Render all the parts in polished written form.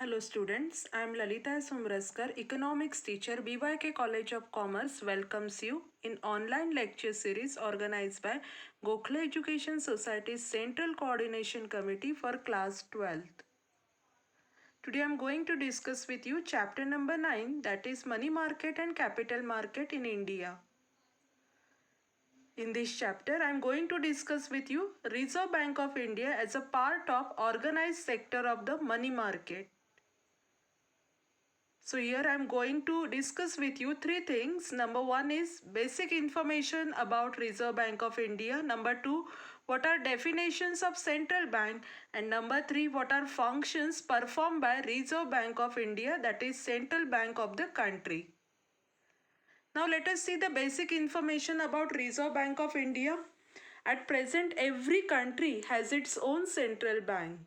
Hello students, I am Lalita Sumraskar, Economics teacher, BYK College of Commerce welcomes you in online lecture series organized by Gokhale Education Society's Central Coordination Committee for class 12th. Today I am going to discuss with you chapter number 9, that is Money Market and Capital Market in India. In this chapter, I am going to discuss with you Reserve Bank of India as a part of organized sector of the money market. So here I am going to discuss with you three things. Number one is basic information about Reserve Bank of India. Number two, what are definitions of central bank? And number three, what are functions performed by Reserve Bank of India, that is central bank of the country. Now let us see the basic information about Reserve Bank of India. At present, every country has its own central bank.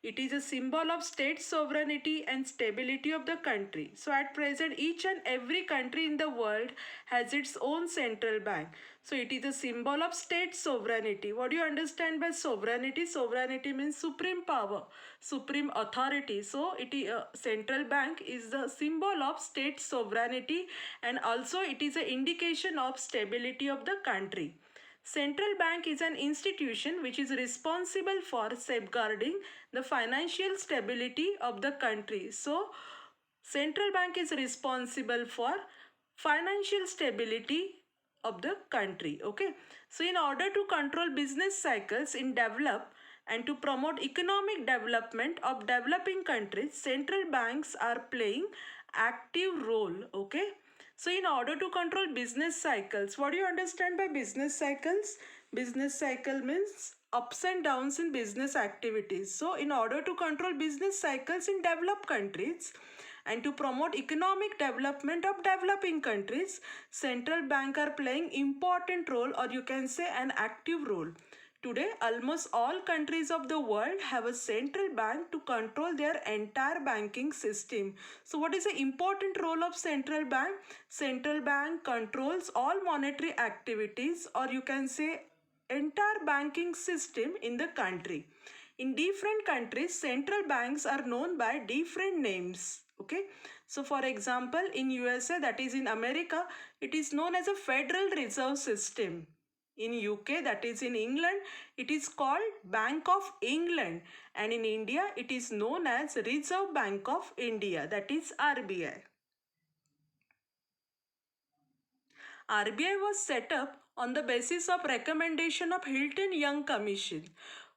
It is a symbol of state sovereignty and stability of the country. So at present, each and every country in the world has its own central bank. So it is a symbol of state sovereignty. What do you understand by sovereignty? Sovereignty means supreme power, supreme authority. So central bank is the symbol of state sovereignty, and also it is an indication of stability of the country. Central bank is an institution which is responsible for safeguarding the financial stability of the country. So, central bank is responsible for financial stability of the country. Okay. So, in order to control business cycles in develop and to promote economic development of developing countries, central banks are playing active role. Okay. So in order to control business cycles, what do you understand by business cycles? Business cycle means ups and downs in business activities. So in order to control business cycles in developed countries and to promote economic development of developing countries, central bank are playing important role, or you can say an active role. Today, almost all countries of the world have a central bank to control their entire banking system. So what is the important role of central bank? Central bank controls all monetary activities, or you can say entire banking system in the country. In different countries, central banks are known by different names. Okay, so for example, in USA, that is in America, it is known as a Federal Reserve System. In UK, that is in England, it is called Bank of England, and in India it is known as Reserve Bank of India, that is RBI. RBI was set up on the basis of recommendation of Hilton Young Commission.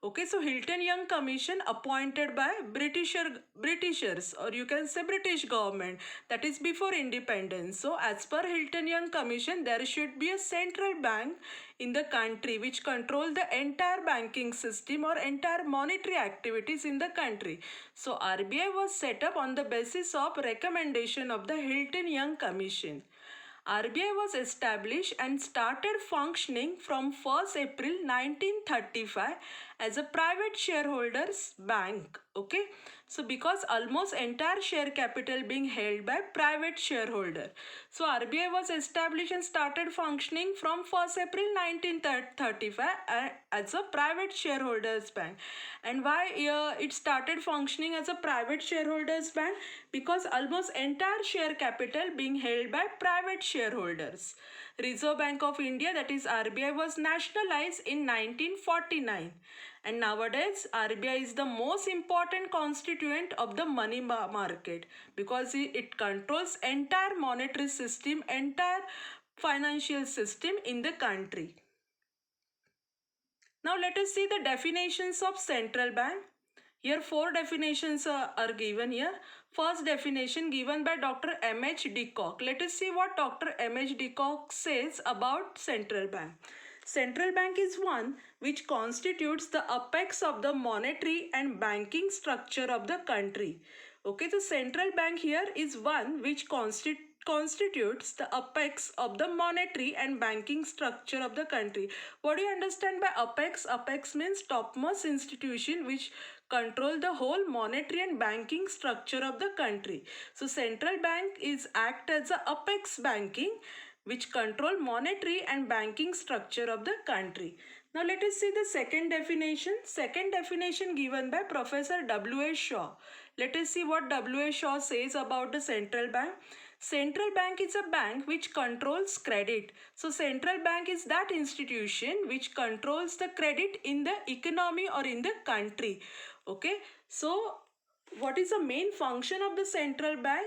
Okay, so Hilton Young Commission appointed by Britishers, or you can say British government, that is before independence. So as per Hilton Young Commission, there should be a central bank in the country which control the entire banking system or entire monetary activities in the country. So RBI was set up on the basis of recommendation of the Hilton Young Commission. RBI was established and started functioning from 1st April 1935 as a private shareholders bank. Okay, so because almost entire share capital being held by private shareholder, so RBI was established and started functioning from 1st April 1935 as a private shareholders bank. And why it started functioning as a private shareholders bank? Because almost entire share capital being held by private shareholders. Reserve Bank of India, that is RBI, was nationalized in 1949, and nowadays RBI is the most important constituent of the money market because it controls entire monetary system, entire financial system in the country. Now let us see the definitions of central bank. Here four definitions are given here. First definition given by Dr. M.H. de Kock. Let us see what Dr. M.H. de Kock says about central bank. Central bank is one which constitutes the apex of the monetary and banking structure of the country. Okay, the central bank here is one which constitutes the apex of the monetary and banking structure of the country. What do you understand by apex? Apex means topmost institution which control the whole monetary and banking structure of the country. So central bank is act as a apex banking which control monetary and banking structure of the country. Now let us see the second definition. Second definition given by Professor W.A. Shaw. Let us see what W.A. Shaw says about the central bank. Central bank is a bank which controls credit. So central bank is that institution which controls the credit in the economy or in the country. Okay, so what is the main function of the central bank?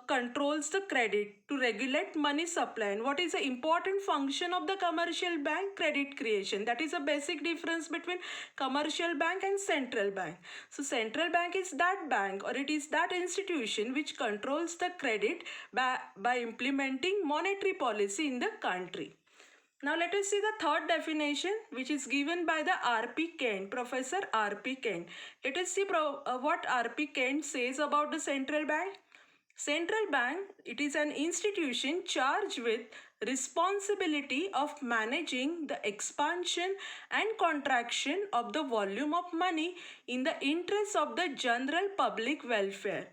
Controls the credit to regulate money supply. And what is the important function of the commercial bank? Credit creation. That is a basic difference between commercial bank and central bank. So central bank is that bank or it is that institution which controls the credit by implementing monetary policy in the country. Now let us see the third definition, which is given by the R.P. Kent, Professor R.P. Kent. Let us see what R.P. Kent says about the central bank. Central bank, it is an institution charged with responsibility of managing the expansion and contraction of the volume of money in the interest of the general public welfare.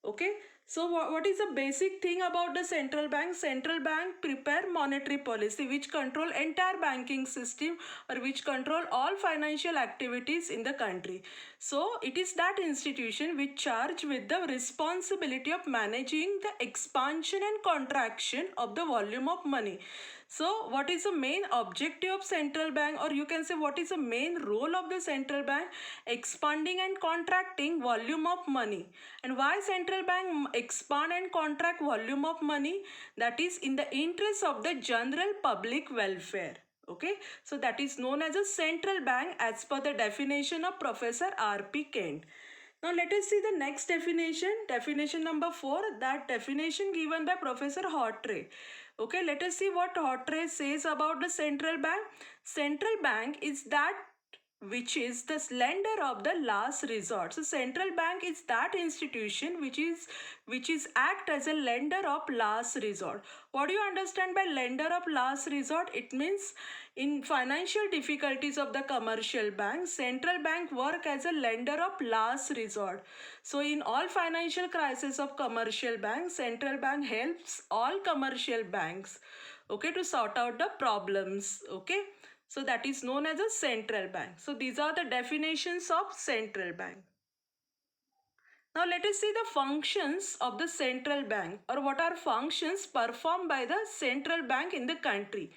Okay, so what is the basic thing about the central bank? Central bank prepare monetary policy which control entire banking system or which control all financial activities in the country. So it is that institution which charged with the responsibility of managing the expansion and contraction of the volume of money. So what is the main objective of central bank, or you can say what is the main role of the central bank? Expanding and contracting volume of money. And why central bank expand and contract volume of money? That is in the interest of the general public welfare. Okay, so that is known as a central bank as per the definition of Professor R.P. Kent. Now let us see the next definition, definition number 4, that definition given by Professor Hawtrey. Okay, let us see what Hawtrey says about the central bank. Central bank is that which is the lender of the last resort. So central bank is that institution which is act as a lender of last resort. What do you understand by lender of last resort? It means in financial difficulties of the commercial bank, central bank work as a lender of last resort. So in all financial crisis of commercial banks, central bank helps all commercial banks, okay, to sort out the problems. Okay, so that is known as a central bank. So these are the definitions of central bank. Now let us see the functions of the central bank, or what are functions performed by the central bank in the country.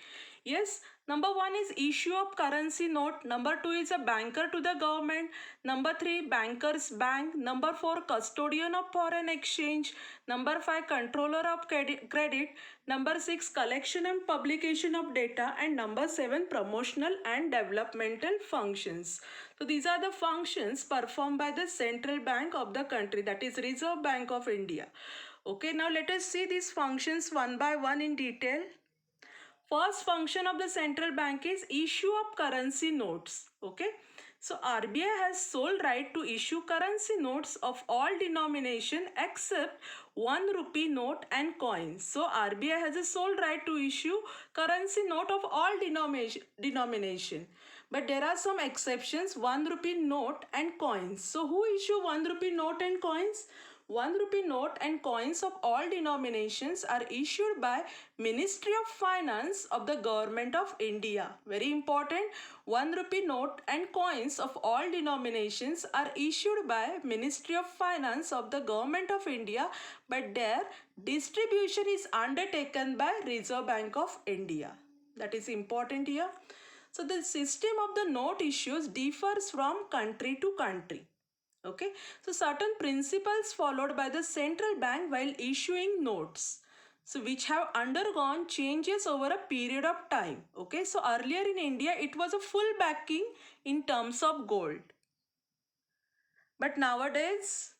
Yes, number 1 is issue of currency note. Number 2 is a banker to the government. Number 3, bankers bank. Number 4, custodian of foreign exchange. Number 5, controller of credit. Number 6, collection and publication of data. And number 7, promotional and developmental functions. So these are the functions performed by the central bank of the country, that is Reserve Bank of India. Okay, now let us see these functions one by one in detail. First function of the central bank is issue of currency notes. Okay, so RBI has sole right to issue currency notes of all denomination except 1 rupee note and coins. So RBI has a sole right to issue currency note of all denomination. But there are some exceptions, 1 rupee note and coins. So who issue 1 rupee note and coins? 1 rupee note and coins of all denominations are issued by Ministry of Finance of the Government of India. Very important. 1 rupee note and coins of all denominations are issued by Ministry of Finance of the Government of India, but their distribution is undertaken by Reserve Bank of India. That is important here. So the system of the note issues differs from country to country. Okay, so certain principles followed by the central bank while issuing notes, so which have undergone changes over a period of time. Okay, so earlier in India it was a full backing in terms of gold, but nowadays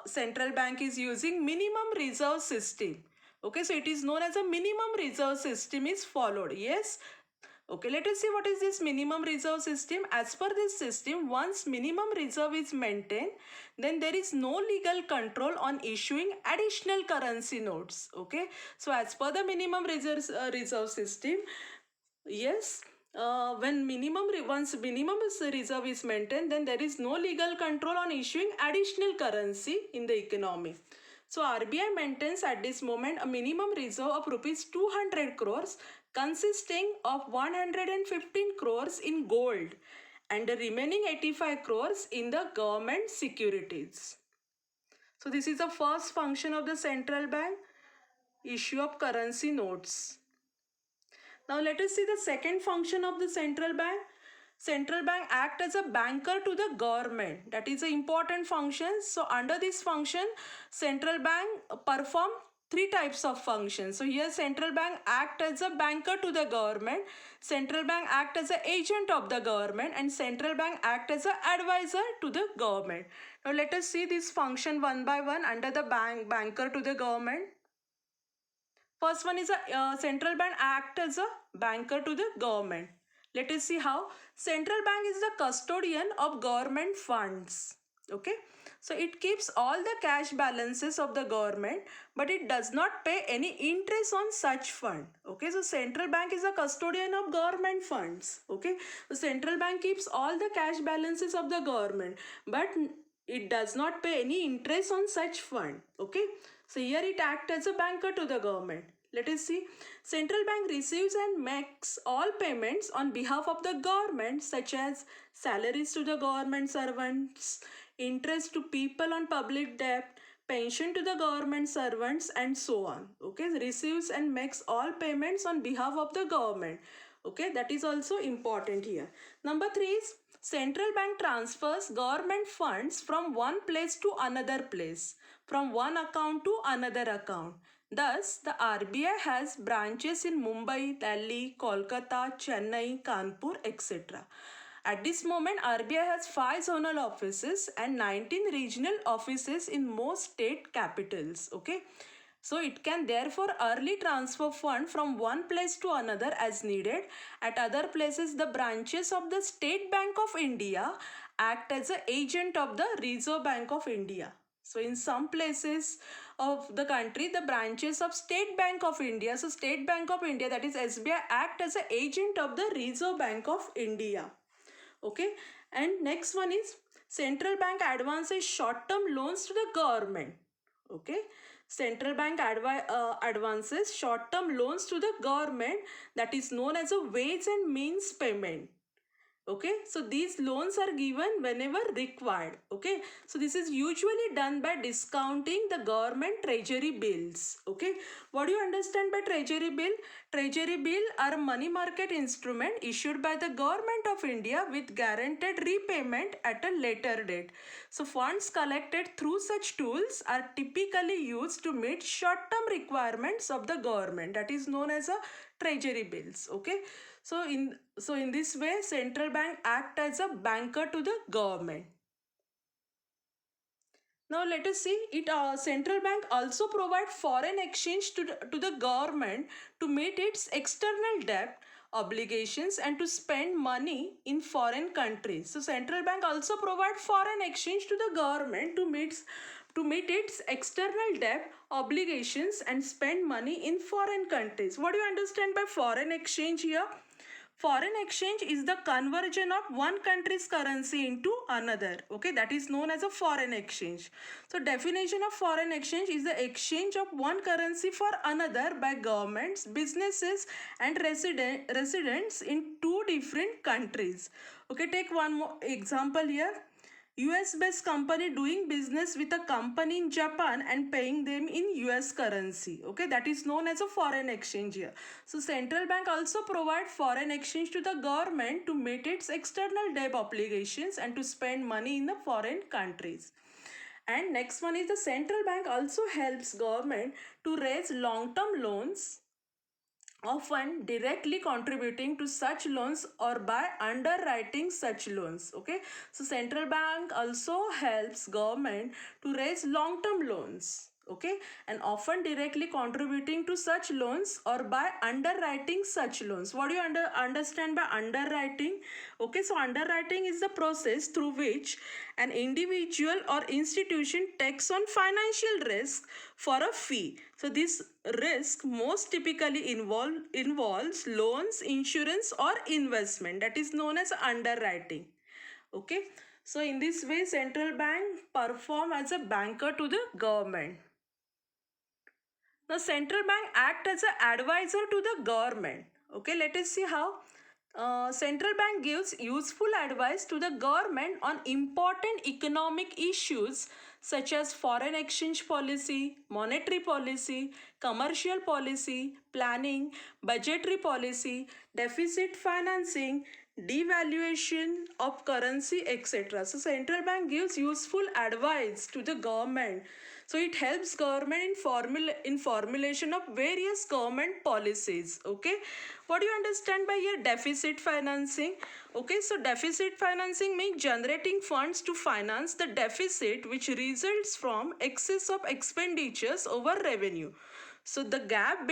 central bank is using minimum reserve system. Okay, so it is known as a minimum reserve system is followed. Yes. Okay, let us see what is this minimum reserve system. As per this system, once minimum reserve is maintained, then there is no legal control on issuing additional currency notes. Okay, so as per the minimum reserve system, yes, when once minimum reserve is maintained, then there is no legal control on issuing additional currency in the economy. So RBI maintains at this moment a minimum reserve of rupees 200 crores consisting of 115 crores in gold and the remaining 85 crores in the government securities. So this is the first function of the central bank, issue of currency notes. Now let us see the second function of the central bank. Central bank act as a banker to the government. That is an important function. So under this function, central bank perform three types of functions. So here central bank act as a banker to the government, central bank act as an agent of the government, and central bank act as an advisor to the government. Now let us see this function one by one under the banker to the government. First one is a central bank act as a banker to the government. Let us see how. Central bank is the custodian of government funds. Okay. So it keeps all the cash balances of the government, but it does not pay any interest on such fund. Okay. So central bank is a custodian of government funds. Okay. The central bank keeps all the cash balances of the government, but it does not pay any interest on such fund. Okay. So here it acts as a banker to the government. Let us see. Central bank receives and makes all payments on behalf of the government, such as salaries to the government servants, interest to people on public debt, pension to the government servants, and so on. Okay, receives and makes all payments on behalf of the government. Okay, that is also important here. Number 3 is central bank transfers government funds from one place to another place, from one account to another account. Thus, the RBI has branches in Mumbai, Delhi, Kolkata, Chennai, Kanpur, etc. At this moment, RBI has 5 zonal offices and 19 regional offices in most state capitals. Okay. So it can therefore early transfer fund from one place to another as needed. At other places, the branches of the State Bank of India act as an agent of the Reserve Bank of India. So in some places of the country, the branches of State Bank of India, so State Bank of India, that is SBI, act as an agent of the Reserve Bank of India. Okay, and next one is central bank advances short-term loans to the government. Okay, central bank advances short-term loans to the government, that is known as a ways and means payment. Okay, so these loans are given whenever required. Okay, so this is usually done by discounting the government treasury bills. Okay, what do you understand by treasury bill? Treasury bill are a money market instrument issued by the government of India with guaranteed repayment at a later date. So funds collected through such tools are typically used to meet short-term requirements of the government, that is known as a treasury bills. Okay, so in this way, central bank act as a banker to the government. Now let us see it. Central bank also provide foreign exchange to the government to meet its external debt obligations and to spend money in foreign countries. So central bank also provide foreign exchange to the government to meet its external debt obligations and spend money in foreign countries. What do you understand by foreign exchange here? Foreign exchange is the conversion of one country's currency into another. Okay, that is known as a foreign exchange. So definition of foreign exchange is the exchange of one currency for another by governments, businesses, and residents in two different countries. Okay, take one more example here. US based company doing business with a company in Japan and paying them in US currency. Okay, that is known as a foreign exchange here. So central bank also provide foreign exchange to the government to meet its external debt obligations and to spend money in the foreign countries. And next one is the central bank also helps government to raise long-term loans, often directly contributing to such loans or by underwriting such loans. Okay, so central bank also helps government to raise long term loans. Okay, and often directly contributing to such loans or by underwriting such loans. What do you understand by underwriting? Okay, so underwriting is the process through which an individual or institution takes on financial risk for a fee. So this risk most typically involves loans, insurance, or investment, that is known as underwriting. Okay, so in this way central bank perform as a banker to the government. Now central bank act as an advisor to the government. Okay, let us see how. Central bank gives useful advice to the government on important economic issues such as foreign exchange policy, monetary policy, commercial policy, planning, budgetary policy, deficit financing, devaluation of currency, etc. So central bank gives useful advice to the government. So it helps government in formulation of various government policies. Okay, what do you understand by here deficit financing? Okay, so deficit financing means generating funds to finance the deficit which results from excess of expenditures over revenue. So the gap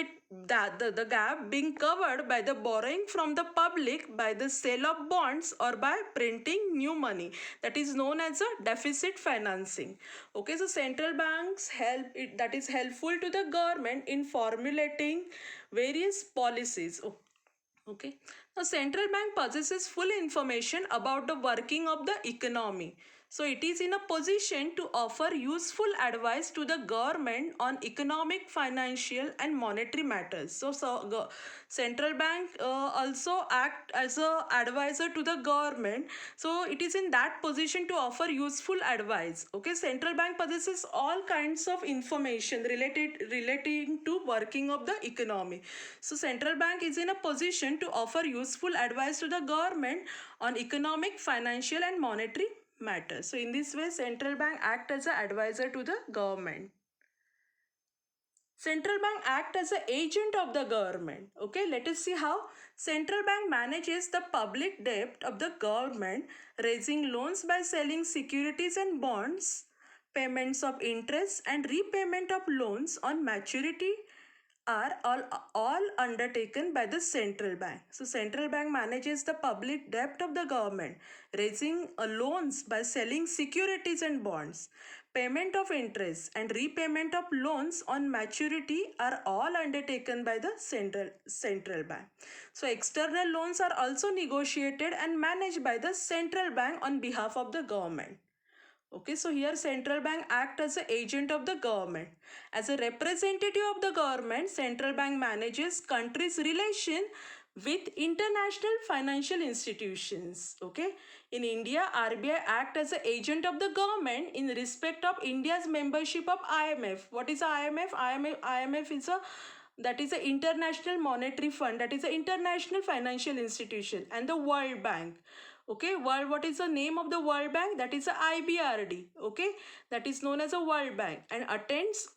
being covered by the borrowing from the public by the sale of bonds or by printing new money, that is known as a deficit financing. Okay, so central banks that is helpful to the government in formulating various policies. Okay. Now, central bank possesses full information about the working of the economy. So, it is in a position to offer useful advice to the government on economic, financial, and monetary matters. Central bank also act as a advisor to the government. So, it is in that position to offer useful advice. Okay, central bank possesses all kinds of information relating to working of the economy. So central bank is in a position to offer useful advice to the government on economic, financial and monetary matters. So in this way central bank act as an advisor to the government. Central bank act as an agent of the government. Okay, let us see how. Central bank manages the public debt of the government, raising loans by selling securities and bonds, payments of interest and repayment of loans on maturity are all undertaken by the central bank. So central bank manages the public debt of the government, raising loans by selling securities and bonds. Payment of interest and repayment of loans on maturity are all undertaken by the central bank. So external loans are also negotiated and managed by the central bank on behalf of the government. Okay, so here central bank act as an agent of the government. As a representative of the government, central bank manages country's relation with international financial institutions. Okay, in India, RBI act as an agent of the government in respect of India's membership of IMF. What is IMF? IMF is a that is the International Monetary Fund, that is the international financial institution, and the World Bank. Okay, what is the name of the World Bank? That is the IBRD. Okay, that is known as a World Bank and attends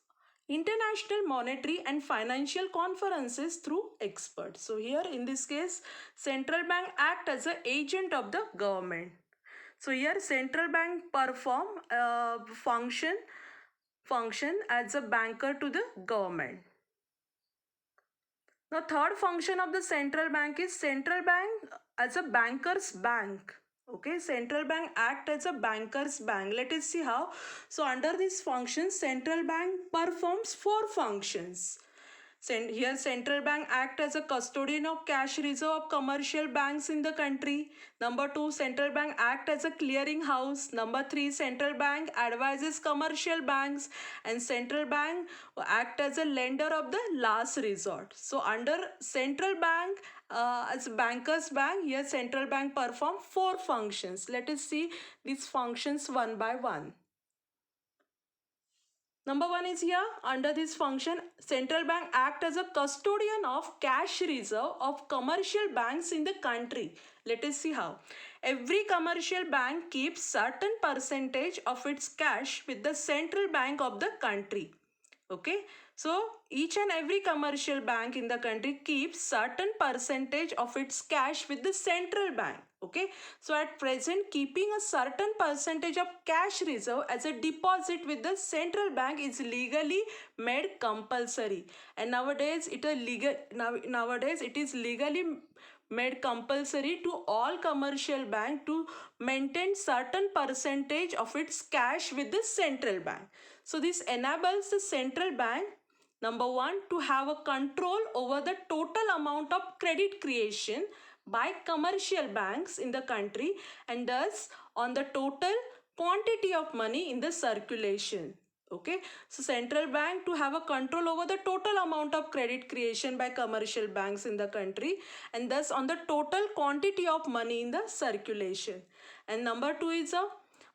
international monetary and financial conferences through experts. So here in this case central bank act as an agent of the government. So here central bank perform function as a banker to the government. Now third function of the central bank is central bank as a banker's bank. Okay, central bank act as a banker's bank. Let us see how. So under this function, central bank performs four functions. Here central bank act as a custodian of cash reserve of commercial banks in the country. Number 2, central bank act as a clearing house. Number 3, central bank advises commercial banks, and central bank act as a lender of the last resort. So under central bank as bankers bank, here central bank perform four functions. Let us see these functions one by one. Number 1 is here. Under this function, central bank act as a custodian of cash reserve of commercial banks in the country. Let us see how. Every commercial bank keeps certain percentage of its cash with the central bank of the country. Okay, so each and every commercial bank in the country keeps certain percentage of its cash with the central bank. Okay, so at present keeping a certain percentage of cash reserve as a deposit with the central bank is legally made compulsory, and nowadays it is legally made compulsory to all commercial bank to maintain certain percentage of its cash with the central bank. So this enables the central bank, number 1, to have a control over the total amount of credit creation by commercial banks in the country, and thus on the total quantity of money in the circulation. Okay, so central bank to have a control over the total amount of credit creation by commercial banks in the country, and thus on the total quantity of money in the circulation. And number two is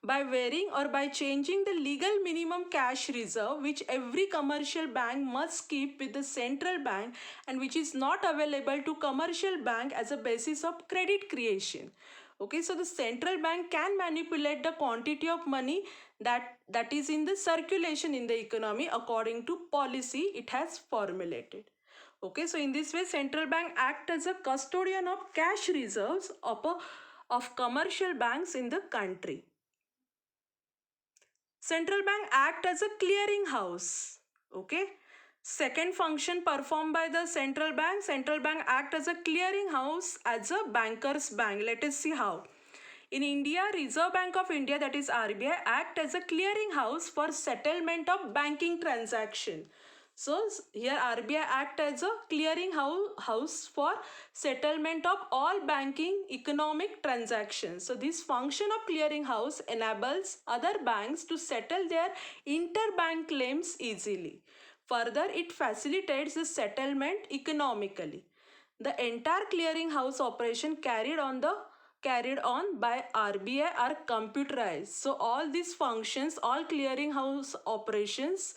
by varying or by changing the legal minimum cash reserve which every commercial bank must keep with the central bank and which is not available to commercial bank as a basis of credit creation. Okay, so the central bank can manipulate the quantity of money that is in the circulation in the economy according to policy it has formulated. Okay, so in this way central bank act as a custodian of cash reserves of commercial banks in the country. Central bank act as a clearing house. Okay, second function performed by the central bank act as a clearing house as a banker's bank. Let us see how. In India, Reserve Bank of India, that is RBI, act as a clearing house for settlement of banking transaction. So here RBI act as a clearing house for settlement of all banking economic transactions. So this function of clearing house enables other banks to settle their interbank claims easily. Further, it facilitates the settlement economically. The entire clearing house operation carried on by RBI are computerized. So all these functions, all clearinghouse operations,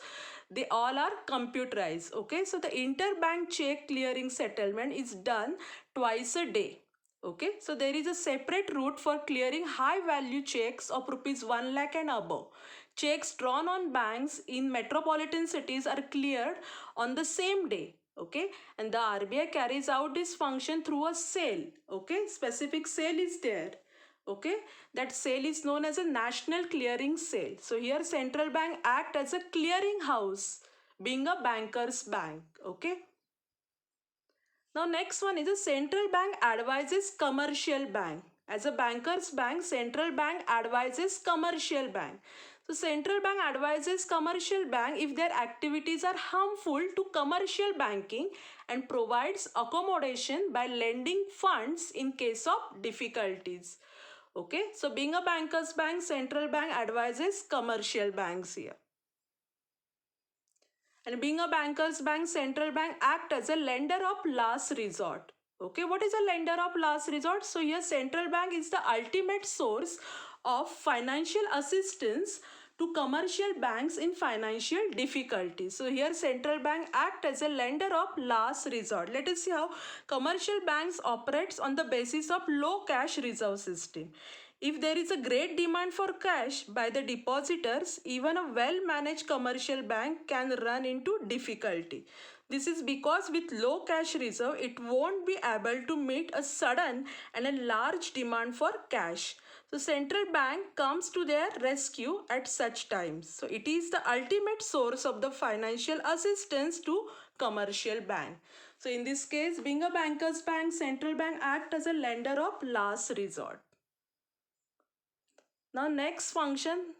they all are computerized. Okay, so the interbank check clearing settlement is done twice a day. Okay, so there is a separate route for clearing high value checks of rupees 1 lakh and above. Checks drawn on banks in metropolitan cities are cleared on the same day. Okay, and the RBI carries out this function through a sale. Okay, specific sale is there. Okay, that sale is known as a national clearing sale. So here central bank act as a clearing house, being a banker's bank. Okay, now next one is a central bank advises commercial bank. As a banker's bank, central bank advises commercial bank. So central bank advises commercial bank if their activities are harmful to commercial banking and provides accommodation by lending funds in case of difficulties. Okay, so being a banker's bank, central bank advises commercial banks here. And being a banker's bank, central bank act as a lender of last resort. Okay, what is a lender of last resort? So here central bank is the ultimate source of financial assistance to commercial banks in financial difficulties. So here central bank act as a lender of last resort. Let us see how commercial banks operates on the basis of low cash reserve system. If there is a great demand for cash by the depositors, even a well-managed commercial bank can run into difficulty. This is because with low cash reserve, it won't be able to meet a sudden and a large demand for cash. So central bank comes to their rescue at such times. So it is the ultimate source of the financial assistance to commercial bank. So in this case, being a banker's bank, central bank act as a lender of last resort. Now next function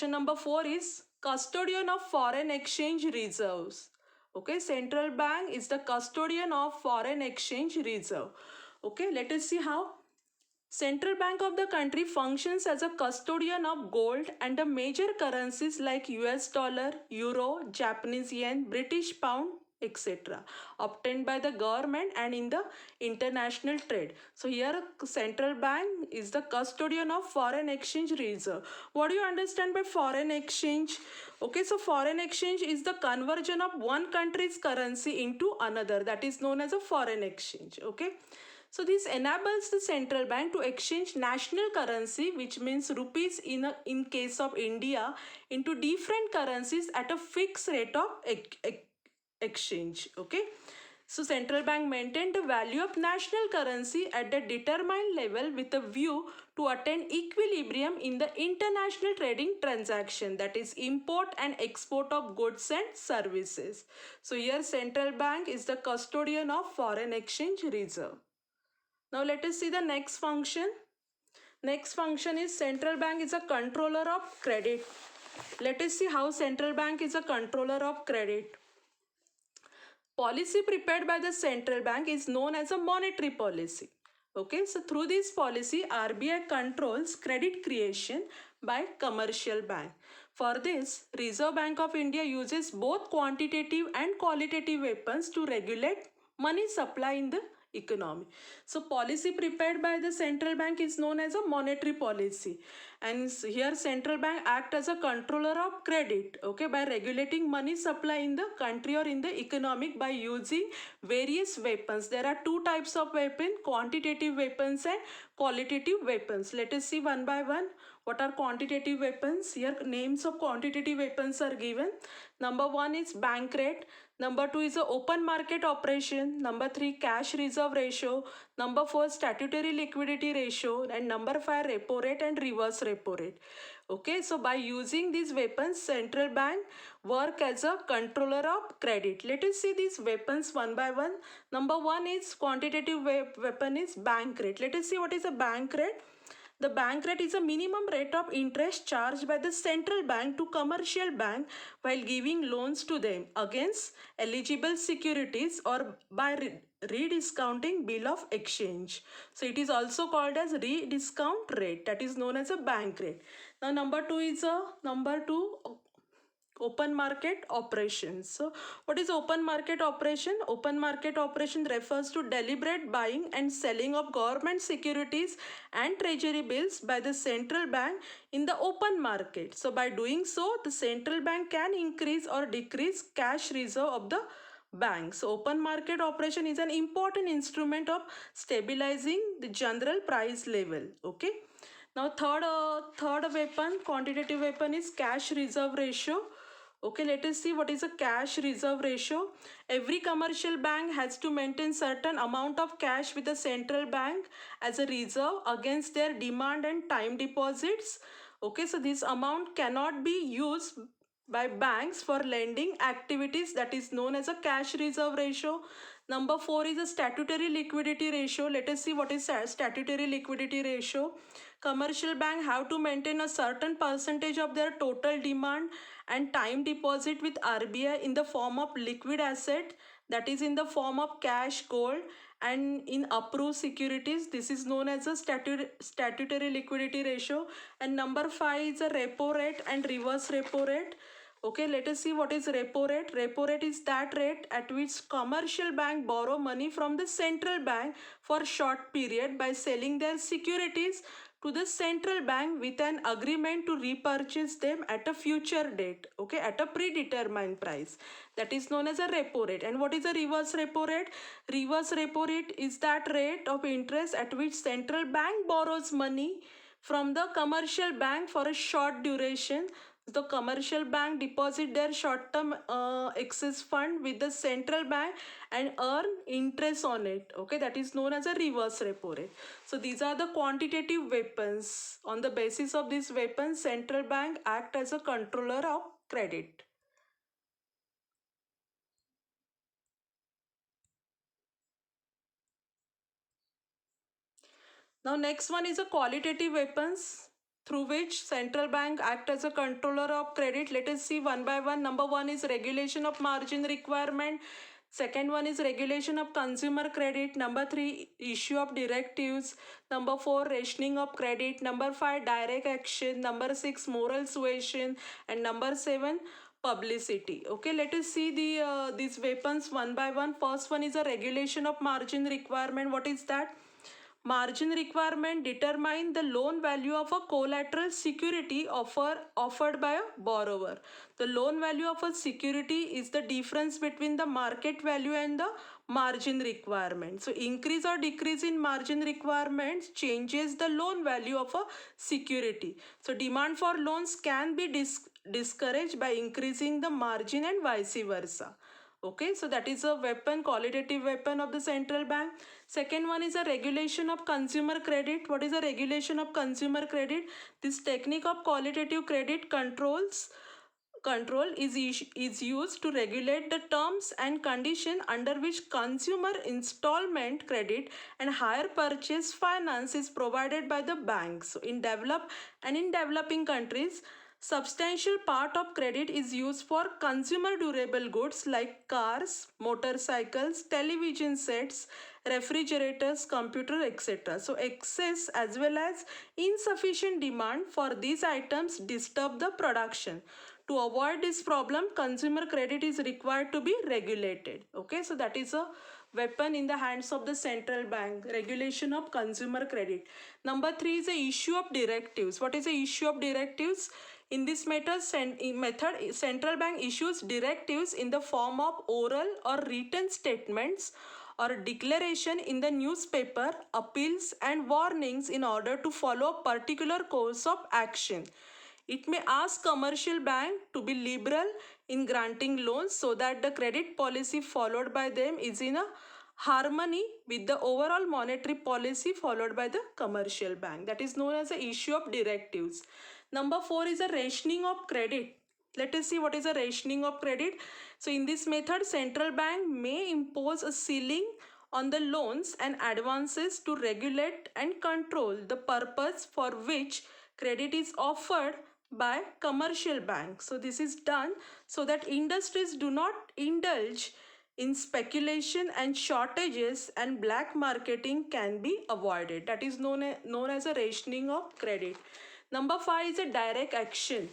number 4 is custodian of foreign exchange reserves. Okay, central bank is the custodian of foreign exchange reserve. Okay, let us see how. Central bank of the country functions as a custodian of gold and the major currencies like US dollar, euro, Japanese yen, British pound, etc. obtained by the government and in the international trade. So here central bank is the custodian of foreign exchange reserve. What do you understand by foreign exchange? Okay, so foreign exchange is the conversion of one country's currency into another, that is known as a foreign exchange. Okay, so this enables the central bank to exchange national currency, which means rupees in case of India, into different currencies at a fixed rate of exchange. Okay, so central bank maintain the value of national currency at the determined level with a view to attain equilibrium in the international trading transaction, that is import and export of goods and services. So here central bank is the custodian of foreign exchange reserve. Now let us see the next function. Next function is central bank is a controller of credit. Let us see how central bank is a controller of credit. Policy prepared by the central bank is known as a monetary policy. Okay, so through this policy, RBI controls credit creation by commercial bank. For this, Reserve Bank of India uses both quantitative and qualitative weapons to regulate money supply in the economy. So policy prepared by the central bank is known as a monetary policy, and here central bank act as a controller of credit, okay, by regulating money supply in the country or in the economic by using various weapons. There are two types of weapon: quantitative weapons and qualitative weapons. Let us see one by one. What are quantitative weapons? Here names of quantitative weapons are given. Number one is bank rate. Number two is a open market operation. Number three, cash reserve ratio. Number four, statutory liquidity ratio. And number five, repo rate and reverse repo rate. Okay, so by using these weapons, central bank work as a controller of credit. Let us see these weapons one by one. Number one is quantitative weapon is bank rate. Let us see what is a bank rate. The bank rate is a minimum rate of interest charged by the central bank to commercial bank while giving loans to them against eligible securities or by rediscounting bill of exchange. So it is also called as rediscount rate, that is known as a bank rate. Now number two open market operations. So what is open market operation? Open market operation refers to deliberate buying and selling of government securities and treasury bills by the central bank in the open market. So by doing so, the central bank can increase or decrease cash reserve of the bank. So open market operation is an important instrument of stabilizing the general price level. Okay. Now third weapon, quantitative weapon, is cash reserve ratio. Okay, let us see what is a cash reserve ratio. Every commercial bank has to maintain certain amount of cash with the central bank as a reserve against their demand and time deposits. Okay, so this amount cannot be used by banks for lending activities, that is known as a cash reserve ratio. Number four is a statutory liquidity ratio. Let us see what is statutory liquidity ratio. Commercial bank have to maintain a certain percentage of their total demand and time deposit with RBI in the form of liquid asset, that is in the form of cash, gold, and in approved securities. This is known as a statutory liquidity ratio. And number five is a repo rate and reverse repo rate. Okay, let us see what is repo rate. Repo rate is that rate at which commercial bank borrow money from the central bank for short period by selling their securities to the central bank with an agreement to repurchase them at a future date, okay, at a predetermined price. That is known as a repo rate. And what is a reverse repo rate? Reverse repo rate is that rate of interest at which central bank borrows money from the commercial bank for a short duration. The commercial bank deposit their short-term excess fund with the central bank and earn interest on it. Okay, that is known as a reverse repo rate. So these are the quantitative weapons. On the basis of these weapons, central bank act as a controller of credit. Now next one is a qualitative weapons through which central bank act as a controller of credit. Let us see one by one. Number one is regulation of margin requirement. Second one is regulation of consumer credit. Number three, issue of directives. Number four, rationing of credit. Number five, direct action. Number six, moral suasion. And number seven, publicity. Okay, let us see these weapons one by one. First one is a regulation of margin requirement. What is that? Margin requirement determine the loan value of a collateral security offered by a borrower. The loan value of a security is the difference between the market value and the margin requirement. So increase or decrease in margin requirements changes the loan value of a security. So demand for loans can be discouraged by increasing the margin and vice versa. Okay, so that is a weapon, qualitative weapon of the central bank. Second one is a regulation of consumer credit. What is a regulation of consumer credit? This technique of qualitative credit control is used to regulate the terms and condition under which consumer installment credit and hire purchase finance is provided by the banks. So in developing countries, Substantial part of credit is used for consumer durable goods like cars, motorcycles, television sets, refrigerators, computer, etc. So excess as well as insufficient demand for these items disturb the production. To avoid this problem, consumer credit is required to be regulated. Okay, so that is a weapon in the hands of the central bank, regulation of consumer credit. Number 3 is the issue of directives. What is the issue of directives? In this method, central bank issues directives in the form of oral or written statements or declaration in the newspaper, appeals and warnings in order to follow a particular course of action. It may ask commercial bank to be liberal in granting loans so that the credit policy followed by them is in a harmony with the overall monetary policy followed by the commercial bank. That is known as the issue of directives. Number 4 is a rationing of credit. Let us see what is a rationing of credit. So in this method, central bank may impose a ceiling on the loans and advances to regulate and control the purpose for which credit is offered by commercial banks. So this is done so that industries do not indulge in speculation and shortages and black marketing can be avoided. That is known as a rationing of credit. Number 5 is a direct action.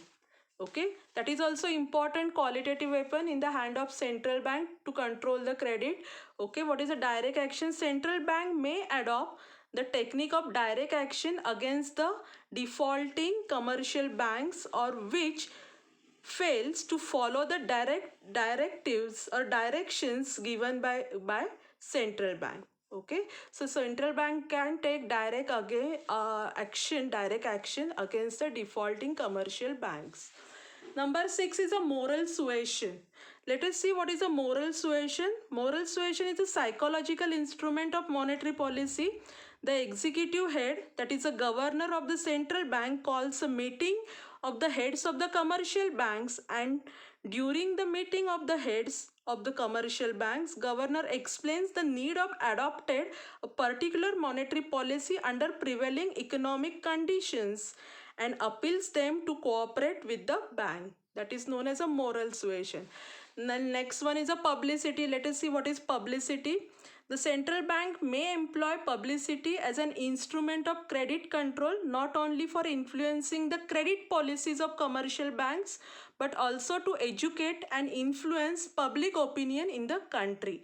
Okay, that is also important qualitative weapon in the hand of central bank to control the credit. Okay, what is a direct action? Central bank may adopt the technique of direct action against the defaulting commercial banks or which fails to follow the directives or directions given by central bank. Okay, so central bank can take direct action against the defaulting commercial banks. Number 6 is a moral suasion. Let us see what is a moral suasion. Moral suasion is a psychological instrument of monetary policy. The executive head, that is the governor of the central bank, calls a meeting of the heads of the commercial banks, and during the meeting of the heads of the commercial banks, governor explains the need of adopted a particular monetary policy under prevailing economic conditions and appeals them to cooperate with the bank. That is known as a moral suasion. Then next one is a publicity. Let us see what is publicity. The central bank may employ publicity as an instrument of credit control, not only for influencing the credit policies of commercial banks, but also to educate and influence public opinion in the country.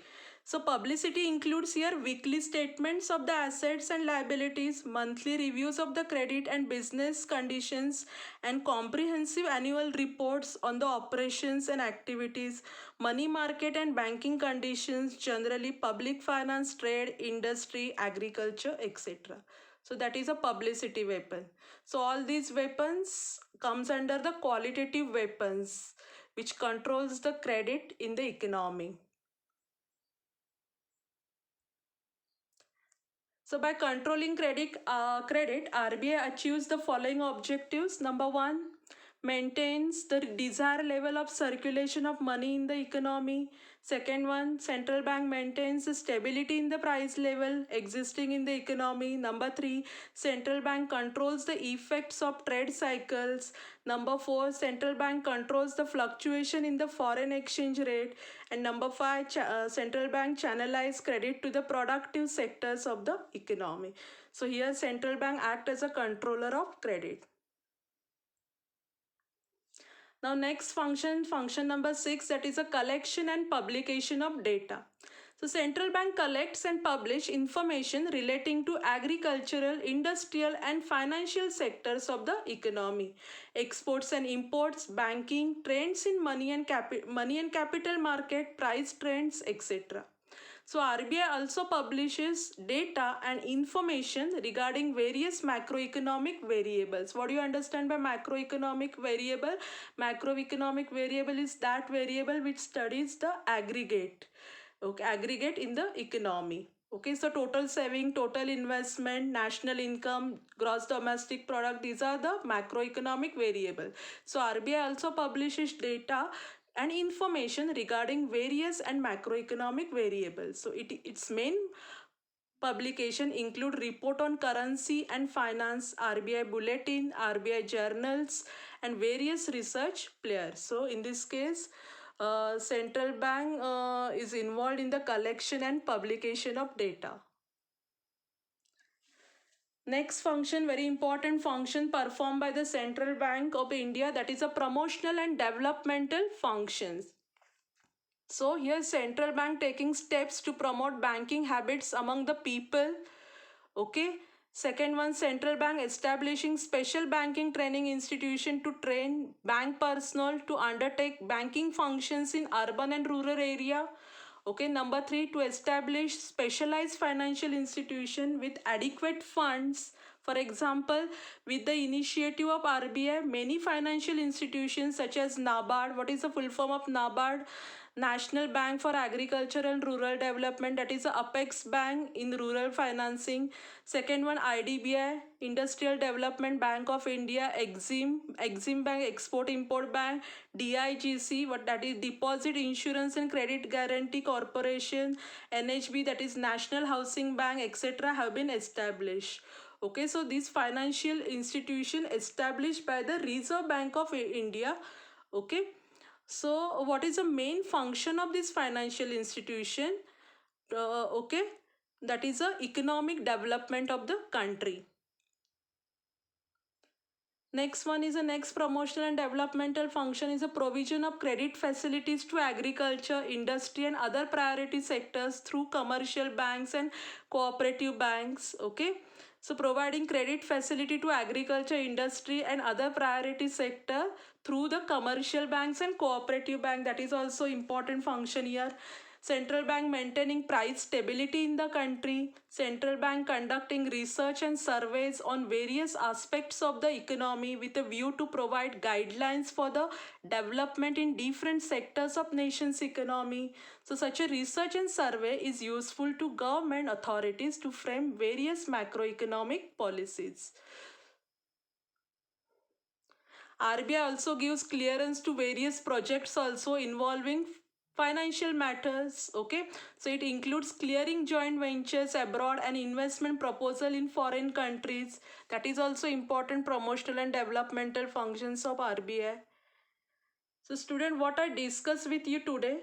So publicity includes here weekly statements of the assets and liabilities, monthly reviews of the credit and business conditions, and comprehensive annual reports on the operations and activities, money market and banking conditions, generally public finance, trade, industry, agriculture, etc. So that is a publicity weapon. So all these weapons comes under the qualitative weapons which controls the credit in the economy. So by controlling credit, RBI achieves the following objectives. Number 1, maintains the desired level of circulation of money in the economy. Second one, central bank maintains the stability in the price level existing in the economy. Number 3, central bank controls the effects of trade cycles. Number 4, central bank controls the fluctuation in the foreign exchange rate. And number 5, central bank channelize credit to the productive sectors of the economy. So here central bank act as a controller of credit. Now next function number 6, that is a collection and publication of data. So central bank collects and publish information relating to agricultural, industrial and financial sectors of the economy, exports and imports, banking, trends in money and capital market, price trends, etc. So RBI also publishes data and information regarding various macroeconomic variables. What do you understand by macroeconomic variable? Macroeconomic variable is that variable which studies the aggregate. Okay, aggregate in the economy. Okay, so total saving, total investment, national income, gross domestic product, these are the macroeconomic variable. So RBI also publishes data and information regarding various and macroeconomic variables. So its main publication include report on currency and finance, RBI bulletin, RBI journals, and various research players. So in this case, central bank is involved in the collection and publication of data. Next function, very important function performed by the Central Bank of India, that is a promotional and developmental functions. So here central bank taking steps to promote banking habits among the people. Okay. Second one, central bank establishing special banking training institution to train bank personnel to undertake banking functions in urban and rural area. Okay, number three, to establish specialized financial institution with adequate funds. For example, with the initiative of RBI, many financial institutions such as NABARD, what is the full form of NABARD? National Bank for Agriculture and Rural Development, that is the Apex Bank in rural financing. Second one, IDBI, Industrial Development Bank of India, Exim Bank, Export Import Bank, DIGC, what that is Deposit Insurance and Credit Guarantee Corporation, NHB, that is National Housing Bank, etc. have been established. Okay, so this financial institution established by the Reserve Bank of India. Okay, so what is the main function of this financial institution? Okay, that is the economic development of the country. Next one is the next promotional and developmental function is a provision of credit facilities to agriculture, industry and other priority sectors through commercial banks and cooperative banks. Okay. So providing credit facility to agriculture, industry and other priority sector through the commercial banks and cooperative bank, that is also important function here. Central bank maintaining price stability in the country. Central bank conducting research and surveys on various aspects of the economy with a view to provide guidelines for the development in different sectors of nation's economy. So such a research and survey is useful to government authorities to frame various macroeconomic policies. RBI also gives clearance to various projects also involving financial matters. Okay, so it includes clearing joint ventures abroad and investment proposal in foreign countries. That is also important promotional and developmental functions of RBI. So student, what I discussed with you today?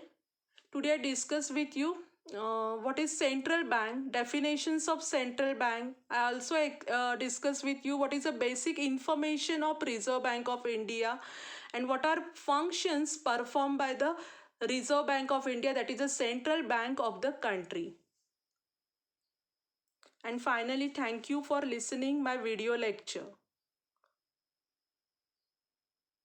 Today I discussed with you what is central bank, definitions of central bank. I also discussed with you what is the basic information of Reserve Bank of India and what are functions performed by the Reserve Bank of India, that is the central bank of the country. And finally, thank you for listening my video lecture.